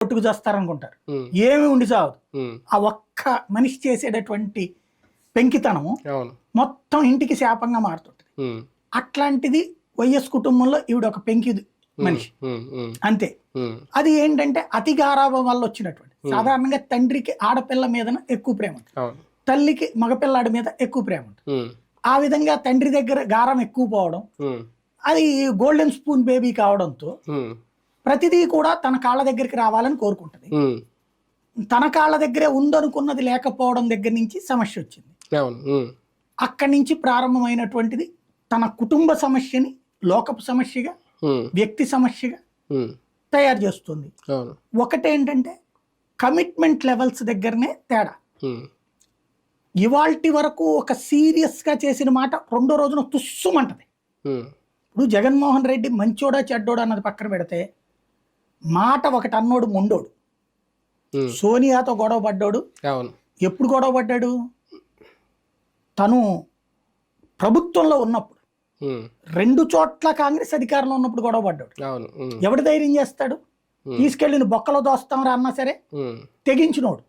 కొట్టుకు చేస్తారనుకుంటారు. ఉమ్, ఏమి ఉండి చావదు. ఉమ్, ఆ ఒక్క మనిషి చేసేటటువంటి పెంకితనము అవును. మొత్తం ఇంటికి శాపంగా మారుతుంటది. ఉమ్, అట్లాంటిది వైఎస్ కుటుంబంలో ఈవిడ ఒక పెంకి ఉమ్, మనిషి ఉమ్, ఉమ్, అంతే. ఉమ్, అది ఏంటంటే అతి గారాభం వల్ల వచ్చినటువంటి. సాధారణంగా తండ్రికి ఆడపిల్ల మీద ఎక్కువ ప్రేమ ఉంటుంది, అవును. తల్లికి మగపిల్లాడి మీద ఎక్కువ ప్రేమ ఉంటుంది. ఉమ్, ఆ విధంగా తండ్రి దగ్గర గారం ఎక్కువ పోవడం, ఉమ్, అది గోల్డెన్ స్పూన్ బేబీ కావడంతో ఉమ్, ప్రతిదీ కూడా తన కాళ్ళ దగ్గరికి రావాలని కోరుకుంటుంది. ఉమ్, తన కాళ్ళ దగ్గరే ఉందనుకున్నది లేకపోవడం దగ్గర నుంచి సమస్య వచ్చింది. అవును. ఉమ్, అక్కడి నుంచి ప్రారంభమైనటువంటిది తన కుటుంబ సమస్యని లోకపు సమస్యగా, ఉమ్, వ్యక్తి సమస్యగా ఉమ్, తయారు చేస్తుంది. అవును. ఒకటేంటంటే కమిట్మెంట్ లెవెల్స్ దగ్గరనే తేడా. ఉమ్, ఇవాల్టి వరకు ఒక సీరియస్గా చేసిన మాట రెండో రోజున తుస్సుమంటది. ఉమ్, ఇప్పుడు జగన్మోహన్ రెడ్డి మంచోడా చెడ్డోడా అన్నది పక్కన పెడితే, మాట ఒకటి అన్నోడు మొండోడు. ఉమ్, సోనియాతో గొడవ పడ్డాడు. అవును. ఎప్పుడు గొడవ పడ్డాడు? తను ప్రభుత్వంలో ఉన్నప్పుడు. ఉమ్, 2 చోట్ల కాంగ్రెస్ అధికారంలో ఉన్నప్పుడు గొడవ పడ్డాడు. అవును. ఉమ్, ఎవడు ధైర్యం చేస్తాడు? తీసుకెళ్ళి బొక్కలో దోస్తాం రా అన్నా సరే ఉమ్, తెగించినోడు.